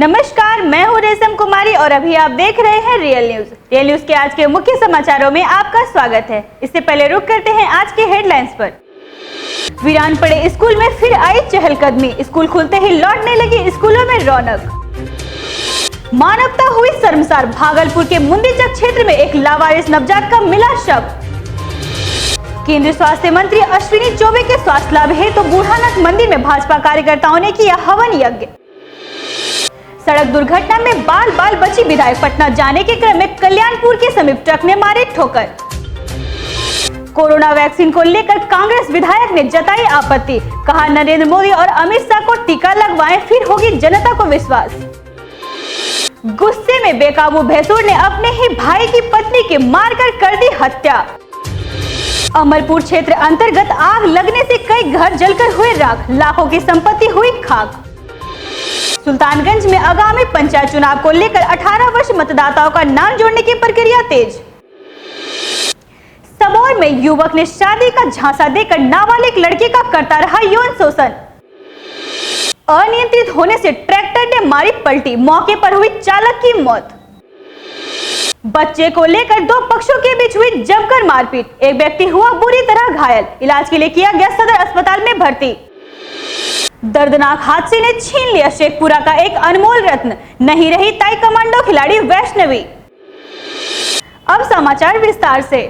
नमस्कार, मैं हूँ रेशम कुमारी और अभी आप देख रहे हैं रियल न्यूज। रियल न्यूज के आज के मुख्य समाचारों में आपका स्वागत है। इससे पहले रुक करते हैं आज के हेडलाइंस पर। वीरान पड़े स्कूल में फिर आई चहलकदमी, स्कूल खुलते ही लौटने लगी स्कूलों में रौनक। मानवता हुई शर्मसार, भागलपुर के मुंदीचक क्षेत्र में एक लावारिस नवजात का मिला शव। केंद्रीय स्वास्थ्य मंत्री अश्विनी चौबे के स्वास्थ्य लाभ हेतु बूढ़ानाथ मंदिर में भाजपा कार्यकर्ताओं ने किया हवन यज्ञ। सड़क दुर्घटना में बाल बाल बची विधायक, पटना जाने के क्रम में कल्याणपुर के समीप ट्रक ने मारी ठोकर। कोरोना वैक्सीन को लेकर कांग्रेस विधायक ने जताई आपत्ति, कहा नरेंद्र मोदी और अमित शाह को टीका लगवाएं, फिर होगी जनता को विश्वास। गुस्से में बेकाबू भैंसुर ने अपने ही भाई की पत्नी की मारकर कर दी हत्या। अमरपुर क्षेत्र अंतर्गत आग लगने से कई घर जलकर हुए राख, लाखों की संपत्ति हुई खाक। सुल्तानगंज में आगामी पंचायत चुनाव को लेकर 18 वर्ष मतदाताओं का नाम जोड़ने की प्रक्रिया तेज। सबौर में युवक ने शादी का झांसा देकर नाबालिग लड़की का करता रहा यौन शोषण। अनियंत्रित होने से ट्रैक्टर ने मारी पलटी, मौके पर हुई चालक की मौत। बच्चे को लेकर दो पक्षों के बीच हुई जमकर मारपीट, एक व्यक्ति हुआ बुरी तरह घायल, इलाज के लिए किया गया सदर अस्पताल में भर्ती। दर्दनाक हादसे ने छीन लिया शेखपुरा का एक अनमोल रत्न, नहीं रही ताइक्वांडो खिलाड़ी वैष्णवी। अब समाचार विस्तार से।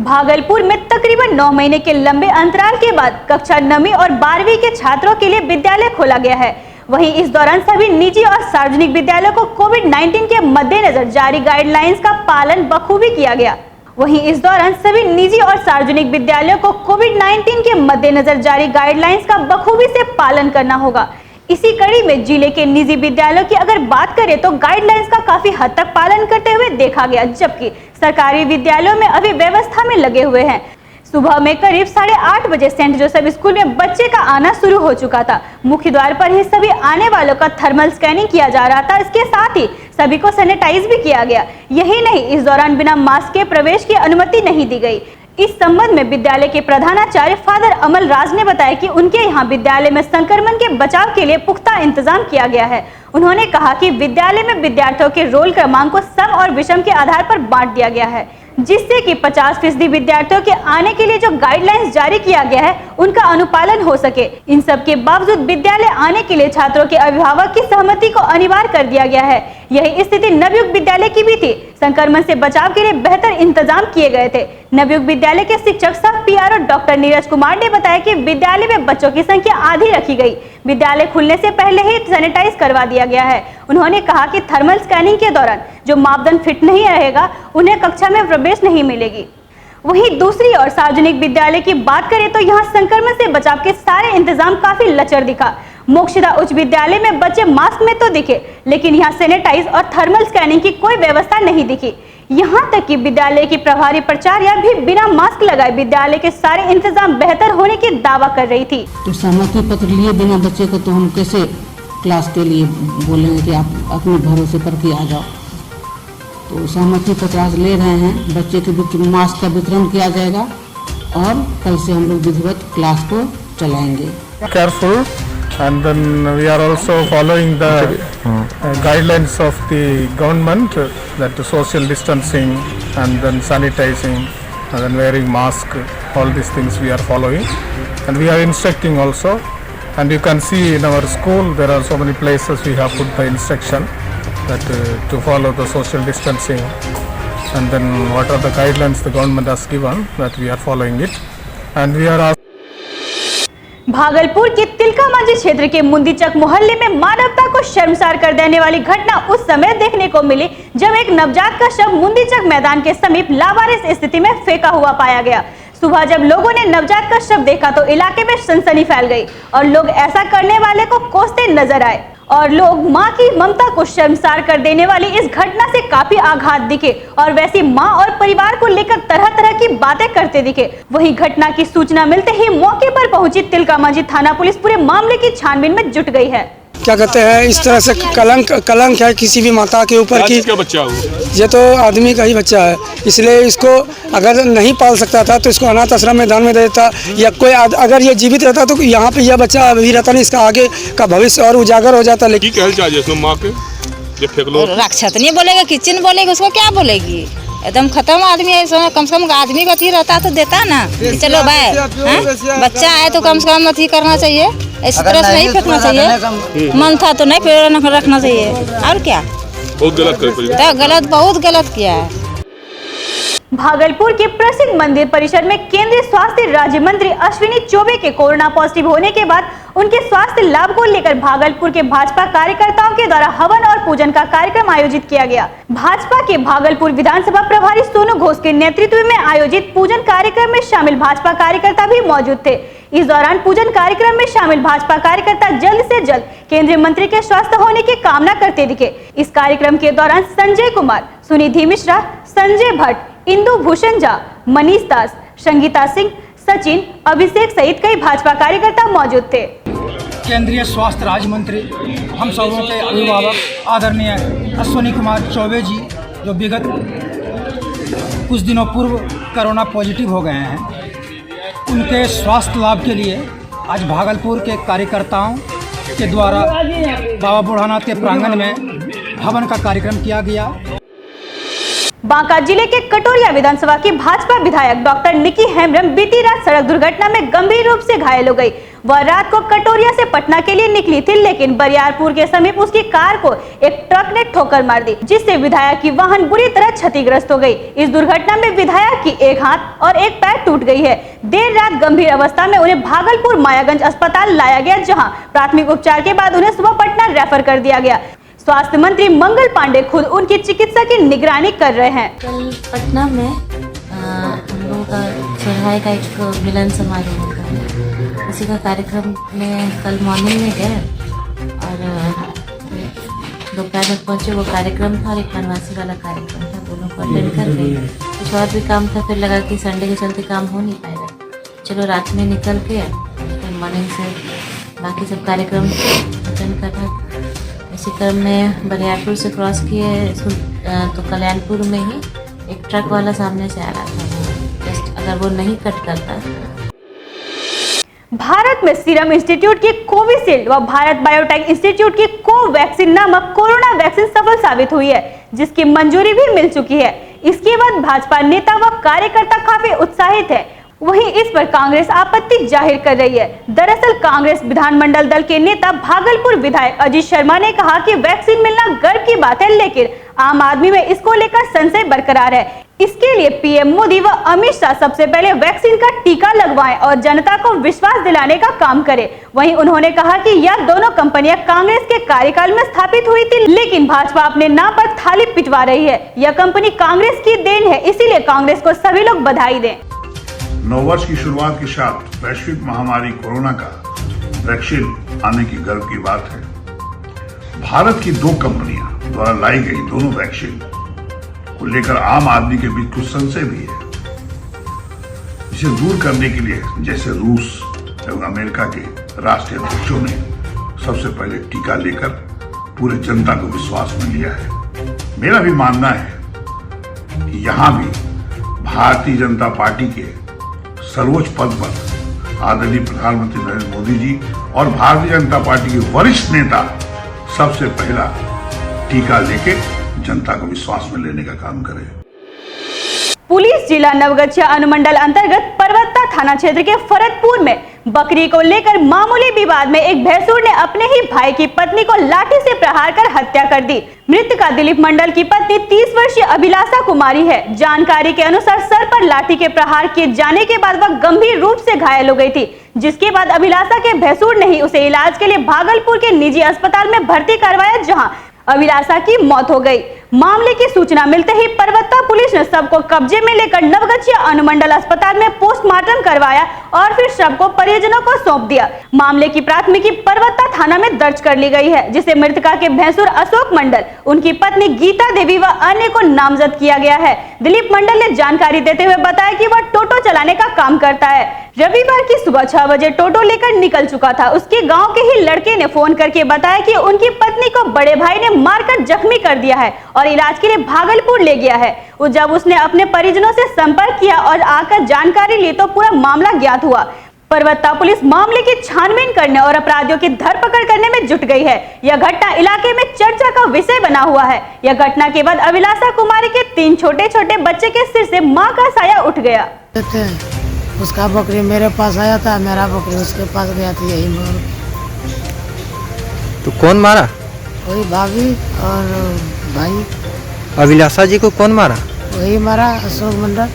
भागलपुर में तकरीबन 9 महीने के लंबे अंतराल के बाद कक्षा 9वीं और 12वीं के छात्रों के लिए विद्यालय खोला गया है। वहीं इस दौरान सभी निजी और सार्वजनिक विद्यालयों को कोविड-19 के मद्देनजर जारी गाइडलाइंस का पालन बखूबी किया गया। वहीं इस दौरान सभी निजी और सार्वजनिक विद्यालयों को कोविड-19 के मद्देनजर जारी गाइडलाइंस का बखूबी से पालन करना होगा। इसी कड़ी में जिले के निजी विद्यालयों की अगर बात करें तो गाइडलाइंस का काफी हद तक पालन करते हुए देखा गया, जबकि सरकारी विद्यालयों में अभी व्यवस्था में लगे हुए हैं। सुबह में करीब 8:30 बजे सेंट जोसेफ स्कूल में बच्चे का आना शुरू हो चुका था। मुख्य द्वार पर ही सभी आने वालों का थर्मल स्कैनिंग किया जा रहा था। इसके साथ ही सभी को सैनिटाइज भी किया गया। यही नहीं, इस दौरान बिना मास्क के प्रवेश की अनुमति नहीं दी गई। इस संबंध में विद्यालय के प्रधानाचार्य फादर अमल राज ने बताया कि उनके यहाँ विद्यालय में संक्रमण के बचाव के लिए पुख्ता इंतजाम किया गया है। उन्होंने कहा कि विद्यालय में विद्यार्थियों के रोल क्रमांक को सम और विषम के आधार पर बांट दिया गया है, जिससे कि 50% विद्यार्थियों के आने के लिए जो गाइडलाइंस जारी किया गया है उनका अनुपालन हो सके। इन सब के बावजूद विद्यालय आने के लिए छात्रों के अभिभावक की सहमति को अनिवार्य कर दिया गया है। यही स्थिति नवयुग विद्यालय की भी थी। संक्रमण से बचाव के लिए बेहतर इंतजाम किए गए थे। नवयुग विद्यालय के शिक्षक सह पीआरओ डॉक्टर नीरज कुमार ने बताया कि विद्यालय में बच्चों की संख्या आधी रखी गई। विद्यालय खुलने से पहले ही सैनिटाइज करवा दिया गया है। उन्होंने कहा कि थर्मल स्कैनिंग के दौरान जो मापदंड फिट नहीं रहेगा उन्हें कक्षा में प्रवेश नहीं मिलेगी। वहीं दूसरी ओर सार्वजनिक विद्यालय की बात करें तो यहाँ संक्रमण से बचाव के सारे इंतजाम काफी लचर दिखा। मोक्षदा उच्च विद्यालय में बच्चे मास्क में तो दिखे, लेकिन यहाँ सैनिटाइज और थर्मल स्कैनिंग की कोई व्यवस्था नहीं दिखी। यहाँ तक कि विद्यालय की प्रभारी प्राचार्या भी बिना मास्क लगाए विद्यालय के सारे इंतजाम बेहतर होने की दावा कर रही थी। तो सहमति पत्र लिए बिना बच्चे को तो हम कैसे क्लास के लिए बोलेंगे कि आप अपने भरोसे पर कि आ जाओ। तो सहमति पत्र आज ले रहे हैं, बच्चे के बीच मास्क का वितरण किया जाएगा और कल से हम लोग विधिवत क्लास को चलाएंगे। Careful, and then we are also following the guidelines of the government, that the social distancing and then sanitizing and then wearing mask, all these things we are following, and we are instructing also. And you can see in our school there are so many places we have put the instruction that to follow the social distancing, and then what are the guidelines the government has given, that we are following it, and we are Bhagalpur के तिलकामांझी क्षेत्र के मुंदीचक मोहल्ले में मानवता को शर्मसार कर देने वाली घटना उस समय देखने को मिली जब एक नवजात का शव मुंदीचक मैदान के समीप लावारिस स्थिति में फेंका हुआ पाया गया। सुबह जब लोगों ने नवजात का शव देखा तो इलाके में सनसनी फैल गई और लोग ऐसा करने वाले को कोसते नजर आए और लोग मां की ममता को शर्मसार कर देने वाली इस घटना से काफी आघात दिखे और वैसी मां और परिवार को लेकर तरह तरह की बातें करते दिखे। वहीं घटना की सूचना मिलते ही मौके पर पहुंची तिलकामांझी थाना पुलिस पूरे मामले की छानबीन में जुट गई है। क्या कहते हैं, इस तरह से कलंक है किसी भी माता के ऊपर की। क्या बच्चा हो? ये तो आदमी का ही बच्चा है, इसलिए इसको अगर नहीं पाल सकता था तो इसको अनाथ आश्रम में दान में दे देता, या कोई अगर ये जीवित रहता तो यहाँ पे यह बच्चा अभी रहता नहीं, इसका आगे का भविष्य और उजागर हो जाता। लेकिन कहना चाहिए माँ के ये फेंक लो, रक्षत नहीं बोलेगा, किचन बोलेगी, उसको क्या बोलेगी? एकदम खत्म आदमी है। कम से कम आदमी का अथी रहता तो देता ना, चलो भाई बच्चा है तो कम से कम अथी करना चाहिए, इस तरह से नहीं फेंकना चाहिए। मन था तो नहीं फिर रखना चाहिए, और क्या बहुत गलत बहुत गलत किया है। भागलपुर के प्रसिद्ध मंदिर परिसर में केंद्रीय स्वास्थ्य राज्य मंत्री अश्विनी चौबे के कोरोना पॉजिटिव होने के बाद उनके स्वास्थ्य लाभ को लेकर भागलपुर के भाजपा कार्यकर्ताओं के द्वारा हवन और पूजन का कार्यक्रम आयोजित किया गया। भाजपा के भागलपुर विधानसभा प्रभारी सोनू घोष के नेतृत्व में आयोजित पूजन कार्यक्रम में शामिल भाजपा कार्यकर्ता भी मौजूद थे। इस दौरान पूजन कार्यक्रम में शामिल भाजपा कार्यकर्ता जल्द से जल्द केंद्रीय मंत्री के स्वस्थ होने की कामना करते दिखे। इस कार्यक्रम के दौरान संजय कुमार, सुनिधि मिश्रा, संजय भट्ट, इंदु भूषण झा, मनीष दास, संगीता सिंह, सचिन, अभिषेक सहित कई भाजपा कार्यकर्ता मौजूद थे। केंद्रीय स्वास्थ्य राज्य मंत्री हम सबों के अभिभावक आदरणीय अश्विनी कुमार चौबे जी, जो विगत कुछ दिनों पूर्व कोरोना पॉजिटिव हो गए हैं, उनके स्वास्थ्य लाभ के लिए आज भागलपुर के कार्यकर्ताओं के द्वारा बाबा बुढ़ानाथ के प्रांगण में हवन का कार्यक्रम किया गया। बांका जिले के कटोरिया विधानसभा की भाजपा विधायक डॉक्टर निकी हेम्ब्रम बीती रात सड़क दुर्घटना में गंभीर रूप से घायल हो गई। वह रात को कटोरिया से पटना के लिए निकली थी, लेकिन बरियारपुर के समीप उसकी कार को एक ट्रक ने ठोकर मार दी, जिससे विधायक की वाहन बुरी तरह क्षतिग्रस्त हो गई। इस दुर्घटना में विधायक की एक हाथ और एक पैर टूट गई है। देर रात गंभीर अवस्था में उन्हें भागलपुर मायागंज अस्पताल लाया गया, जहाँ प्राथमिक उपचार के बाद उन्हें सुबह पटना रेफर कर दिया गया। स्वास्थ्य मंत्री मंगल पांडे खुद उनकी चिकित्सा की निगरानी कर रहे हैं। कल पटना में हम लोगों का चढ़ाई का एक मिलन समारोह होगा, उसी का कार्यक्रम में कल मॉर्निंग में गए और दोपहर में पहुँचे। वो कार्यक्रम था और एक वनवासी वाला कार्यक्रम था, दोनों को अटेंड कर गए। कुछ और भी काम था, फिर लगा कि संडे के चलते काम हो नहीं पाएगा, चलो रात में निकल के फिर मॉर्निंग से बाकी सब कार्यक्रम अटेंड करना। इसी क्रम में बरियारपुर से क्रॉस किए तो कल्याणपुर में ही एक ट्रक वाला सामने से आ रहा था, जस्ट अगर वो नहीं कट करता। भारत में सीरम इंस्टीट्यूट की कोविशील्ड व भारत बायोटेक इंस्टीट्यूट की कोवैक्सीन नामक कोरोना वैक्सीन सफल साबित हुई है, जिसकी मंजूरी भी मिल चुकी है। इसके बाद भाजपा नेता व कार्यकर्ता काफी उत्साहित है। वहीं इस पर कांग्रेस आपत्ति जाहिर कर रही है। दरअसल कांग्रेस विधानमंडल दल के नेता भागलपुर विधायक अजीत शर्मा ने कहा कि वैक्सीन मिलना गर्व की बात है, लेकिन आम आदमी में इसको लेकर संशय बरकरार है। इसके लिए पीएम मोदी व अमित शाह सबसे पहले वैक्सीन का टीका लगवाएं और जनता को विश्वास दिलाने का काम करें। वहीं उन्होंने कहा कि यह दोनों कंपनियां कांग्रेस के कार्यकाल में स्थापित हुई थी, लेकिन भाजपा अपने नाम पर थाली पिटवा रही है। यह कंपनी कांग्रेस की देन है, इसीलिए कांग्रेस को सभी लोग बधाई दें। नववर्ष की शुरुआत के साथ वैश्विक महामारी कोरोना का वैक्सीन आने की गर्व की बात है। भारत की दो कंपनियां द्वारा लाई गई दोनों वैक्सीन को लेकर आम आदमी के बीच कुछ संशय भी है। इसे दूर करने के लिए जैसे रूस एवं अमेरिका के राष्ट्रीय अध्यक्षों ने सबसे पहले टीका लेकर पूरे जनता को विश्वास में लिया है। मेरा भी मानना है कि यहाँ भी भारतीय जनता पार्टी के सर्वोच्च पद पर आदरणीय प्रधानमंत्री नरेंद्र मोदी जी और भारतीय जनता पार्टी के वरिष्ठ नेता सबसे पहला टीका लेके जनता को विश्वास में लेने का काम करें। पुलिस जिला नवगछिया अनुमंडल अंतर्गत परवत्ता थाना क्षेत्र के फरदपुर में बकरी को लेकर मामूली विवाद में एक भैंसुर ने अपने ही भाई की पत्नी को लाठी से प्रहार कर हत्या कर दी। मृतका दिलीप मंडल की पत्नी 30 वर्षीय अभिलाषा कुमारी है। जानकारी के अनुसार सर पर लाठी के प्रहार किए जाने के बाद वह गंभीर रूप से घायल हो गई थी, जिसके बाद अभिलाषा के भैंसुर ने ही उसे इलाज के लिए भागलपुर के निजी अस्पताल में भर्ती करवाया, जहां अभिलाषा की मौत हो गई। मामले की सूचना मिलते ही परवत्ता पुलिस ने शव को कब्जे में लेकर नवगछिया अनुमंडल अस्पताल में पोस्टमार्टम करवाया और फिर शव को परिजनों को सौंप दिया। मामले की प्राथमिकी परवत्ता थाना में दर्ज कर ली गई है, जिसे मृतका के भैंसुर अशोक मंडल, उनकी पत्नी गीता देवी व अन्य को नामजद किया गया है। दिलीप मंडल ने जानकारी देते हुए बताया कि वह टोटो चलाने का काम करता है। रविवार की सुबह 6 बजे टोटो लेकर निकल चुका था। उसके गांव के ही लड़के ने फोन करके बताया कि उनकी पत्नी को बड़े भाई ने मारकर जख्मी कर दिया है और इलाज के लिए भागलपुर ले गया है। जब उसने अपने परिजनों से संपर्क किया और आकर जानकारी ली तो पूरा मामला ज्ञात हुआ। परवत्ता पुलिस मामले की छानबीन करने और अपराधियों की धरपकड़ करने में जुट गई है। यह घटना इलाके में चर्चा का विषय बना हुआ है। यह घटना के बाद अभिलाषा कुमारी के 3 छोटे छोटे बच्चे के सिर से मां का साया उठ गया। उसका बकरी मेरे पास आया था, मेरा बकरी उसके पास गया था, यही मार। तो कौन मारा? वही भाभी और भाई। अभिलाषा जी को कौन मारा? वही मारा, अशोक मंडल।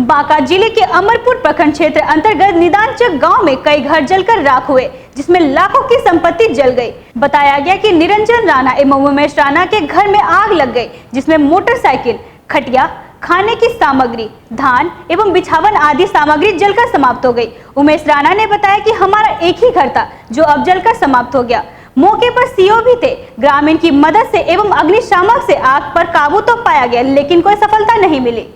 बांका जिले के अमरपुर प्रखंड क्षेत्र अंतर्गत निदानचक गांव में कई घर जलकर राख हुए, जिसमें लाखों की संपत्ति जल गई। बताया गया कि निरंजन राणा एवं उमेश राणा के घर में आग लग गई, जिसमें मोटरसाइकिल, खटिया, खाने की सामग्री, धान एवं बिछावन आदि सामग्री जलकर समाप्त हो गई। उमेश राणा ने बताया कि हमारा एक ही घर था जो अब जलकर समाप्त हो गया। मौके पर सीओ भी थे। ग्रामीण की मदद से एवं अग्निशामक से आग पर काबू तो पाया गया, लेकिन कोई सफलता नहीं मिली।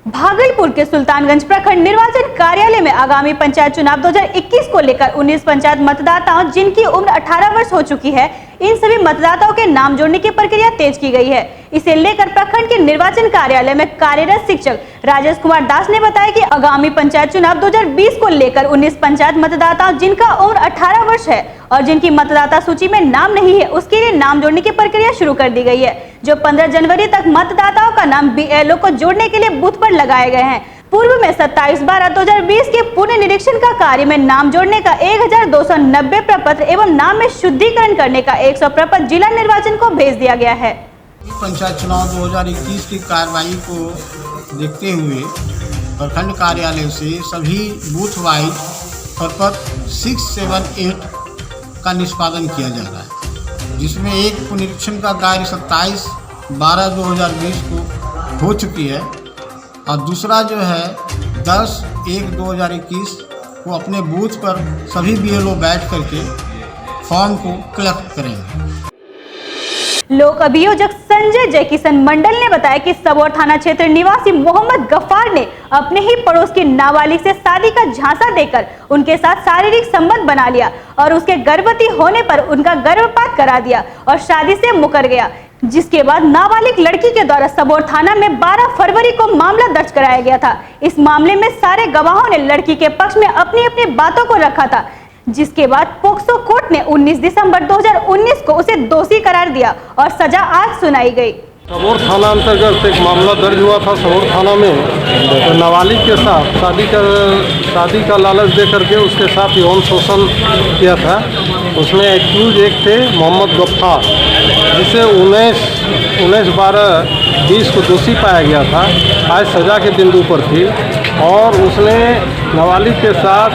भागलपुर के सुल्तानगंज प्रखंड निर्वाचन कार्यालय में आगामी पंचायत चुनाव 2021 को लेकर 19 पंचायत मतदाताओं जिनकी उम्र 18 वर्ष हो चुकी है, इन सभी मतदाताओं के नाम जोड़ने की प्रक्रिया तेज की गई है। इसे लेकर प्रखंड के निर्वाचन कार्यालय में कार्यरत शिक्षक राजेश कुमार दास ने बताया कि आगामी पंचायत चुनाव 2020 को लेकर 19 पंचायत मतदाताओं जिनका उम्र 18 वर्ष है और जिनकी मतदाता सूची में नाम नहीं है, उसके लिए नाम जोड़ने की प्रक्रिया शुरू कर दी गई है। जो 15 जनवरी तक मतदाताओं का नाम BLO को जोड़ने के लिए बूथ पर लगाए गए हैं। पूर्व में 27/12/2020 के पुनः निरीक्षण का कार्य में नाम जोड़ने का 1290 प्रपत्र एवं नाम में शुद्धिकरण करने का 100 प्रपत्र जिला निर्वाचन को भेज दिया गया है। पंचायत चुनाव 2021 की कार्रवाई को देखते हुए प्रखंड कार्यालय से सभी बूथ वाइज प्रपत्र 6, 7, 8 का निष्पादन किया जा रहा है, जिसमें एक पुनरीक्षण का कार्य 27/12/2020 को हो चुकी है और दूसरा जो है 10/1/2021 को अपने बूथ पर सभी BLO बैठ करके फॉर्म को कलेक्ट करेंगे। लोक अभियोजक संजय जयकिशन मंडल ने बताया कि सबौर थाना क्षेत्र निवासी मोहम्मद गफ्फार ने अपने ही पड़ोस की नाबालिग से शादी का झांसा देकर उनके साथ शारीरिक संबंध बना लिया और उसके गर्भवती होने पर उनका गर्भपात करा दिया और शादी से मुकर गया, जिसके बाद नाबालिग लड़की के द्वारा सबौर थाना में 12 फरवरी को मामला दर्ज कराया गया था। इस मामले में सारे गवाहों ने लड़की के पक्ष में अपनी अपनी बातों को रखा था, जिसके बाद पोक्सो कोर्ट ने 19 दिसंबर 2019 को उसे दोषी करार दिया और सजा आज सुनाई गई। सबौर थाना अंतर्गत एक मामला दर्ज हुआ था सबौर थाना में। तो नाबालिग के साथ शादी का लालच दे करके उसके साथ यौन शोषण किया था। उसमें एक्यूज एक थे मोहम्मद गफ्फार, जिसे 19/12/20 को दोषी पाया गया था। आज सज़ा के बिंदु पर थी और उसने नाबालिग के साथ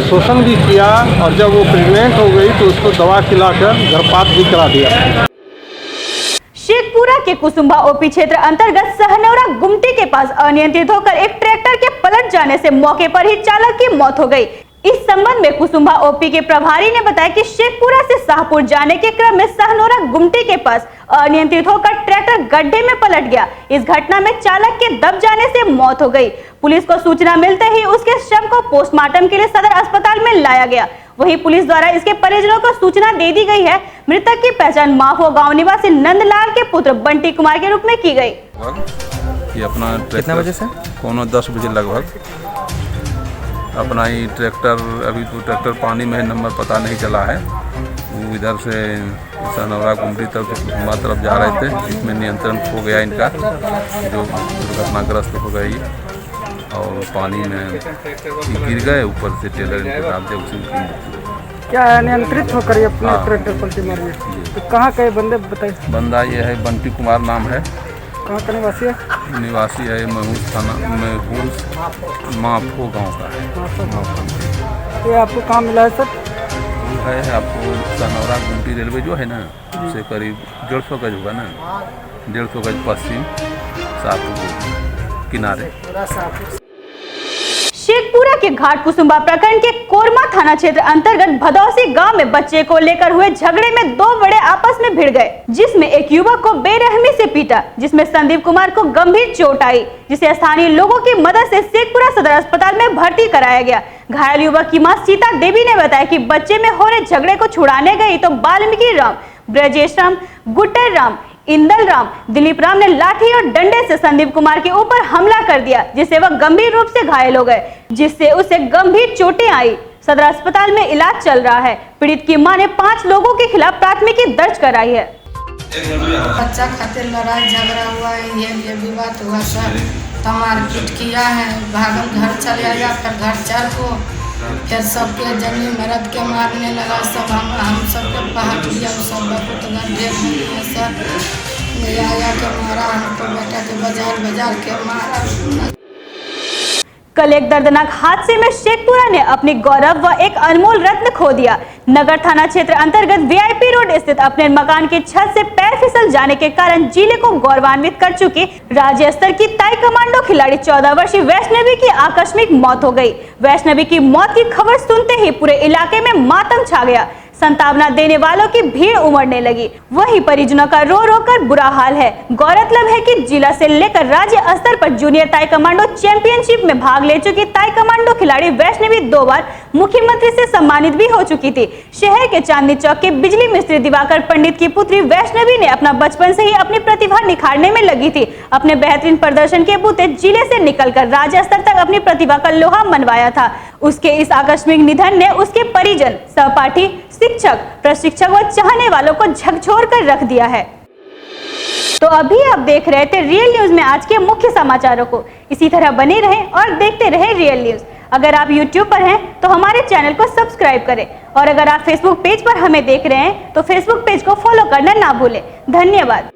शोषण भी किया और जब वो प्रेग्नेंट हो गई तो उसको दवा खिलाकर गर्भपात भी करा दिया। शेखपुरा के कुसुम्भा ओपी क्षेत्र अंतर्गत सहनौरा गुमटी के पास अनियंत्रित होकर एक ट्रैक्टर के पलट जाने से मौके पर ही चालक की मौत हो गई। इस संबंध में कुसुम्भा ओपी के प्रभारी ने बताया कि शेखपुरा से शाहपुर जाने के क्रम में सहनौरा गुमटी के पास अनियंत्रित होकर ट्रैक्टर गड्ढे में पलट गया। इस घटना में चालक के दब जाने से मौत हो गई। पुलिस को सूचना मिलते ही उसके शव को पोस्टमार्टम के लिए सदर अस्पताल में लाया गया। वहीं पुलिस द्वारा इसके परिजनों को सूचना दे दी गई है। मृतक की पहचान माफो गांव निवासी नंदलाल के पुत्र बंटी कुमार के रूप में की गई। ये अपना कितने बजे से 10 बजे लगभग अपना ही ट्रैक्टर, अभी तो ट्रैक्टर पानी में नंबर पता नहीं चला है, वो इधर से सहनौरा गुमटी तरफ जा रहे थे। इसमें नियंत्रण खो गया इनका, जो दुर्घटनाग्रस्त हो गई और पानी में गिर गए। ऊपर से टेलर इनके साथ जब उसकी क्या नियंत्रित होकर अपने ट्रैक्टर पलटी मारी? तो कहाँ के बंदे बताइए? बंदा ये है बंटी कुमार नाम है। कहाँ का निवासी है? निवासी है महूस थाना में माफो गांव का है। ये आपको कहाँ मिला है सर? वो है आपको सहनौरा गुमटी रेलवे जो है ना, उससे करीब 150 गज होगा ना, 150 गज पश्चिम शाहपुर किनारे। शेखपुरा के घाट कुसुम्बा प्रखंड के कोरमा थाना क्षेत्र अंतर्गत भदौसी गांव में बच्चे को लेकर हुए झगड़े में दो बड़े आपस में भिड़ गए, जिसमें एक युवक को बेरहमी से पीटा, जिसमें संदीप कुमार को गंभीर चोट आई, जिसे स्थानीय लोगों की मदद से शेखपुरा सदर अस्पताल में भर्ती कराया गया। घायल युवक की मां सीता देवी ने बताया कि बच्चे में हो रहे झगड़े को छुड़ाने गई तो वाल्मीकि राम, ब्रजेश राम, गुट्टर राम, इंदल राम, दिलीप राम ने लाठी और डंडे से संदीप कुमार के ऊपर हमला कर दिया, जिससे वह गंभीर रूप से घायल हो गए, जिससे उसे गंभीर चोटें आई। सदर अस्पताल में इलाज चल रहा है। पीड़ित की मां ने 5 लोगों के खिलाफ प्राथमिकी दर्ज कराई है। बच्चा खातिर लड़ाई झगड़ा हुआ है, ये विवाद हुआ सर, तो मारपीट किया है, भागम घर चले आया, फिर घर चल को फिर सबके जनी मरद के मारने लगा। सब हम सबके पहाड़ दिया, सब बहुत गंभीर है सर, आया के मारा हमको, बेटा के बाजार के मारा। कल एक दर्दनाक हादसे में शेखपुरा ने अपनी गौरव व एक अनमोल रत्न खो दिया। नगर थाना क्षेत्र अंतर्गत वीआईपी रोड स्थित अपने मकान की छत से पैर फिसल जाने के कारण जिले को गौरवान्वित कर चुकी राज्य स्तर की ताइक्वांडो खिलाड़ी 14 वर्षीय वैष्णवी की आकस्मिक मौत हो गई। वैष्णवी की मौत की खबर सुनते ही पूरे इलाके में मातम छा गया। संतावना देने वालों की भीड़ उमड़ने लगी। वहीं परिजनों का रो रो कर बुरा हाल है। गौरतलब है कि जिला से लेकर राज्य स्तर पर जूनियर ताइक्वांडो चैंपियनशिप में भाग ले चुकी ताइक्वांडो खिलाड़ी वैष्णवी 2 बार मुख्यमंत्री से सम्मानित भी हो चुकी थी। शहर के चांदनी चौक के बिजली मिस्त्री दिवाकर पंडित की पुत्री वैष्णवी ने अपना बचपन से ही अपनी प्रतिभा निखारने में लगी थी। अपने बेहतरीन प्रदर्शन के बूते जिले से निकलकर राज्य स्तर तक अपनी प्रतिभा का लोहा मनवाया था। उसके इस आकस्मिक निधन ने उसके परिजन, सहपाठी, शिक्षक, प्रशिक्षक व चाहने वालों को झकझोर कर रख दिया है। तो अभी आप देख रहे थे रियल न्यूज में आज के मुख्य समाचारों को। इसी तरह बने रहें और देखते रहें रियल न्यूज। अगर आप YouTube पर हैं तो हमारे चैनल को सब्सक्राइब करें, और अगर आप Facebook पेज पर हमें देख रहे हैं तो Facebook पेज को फॉलो करना ना भूलें। धन्यवाद।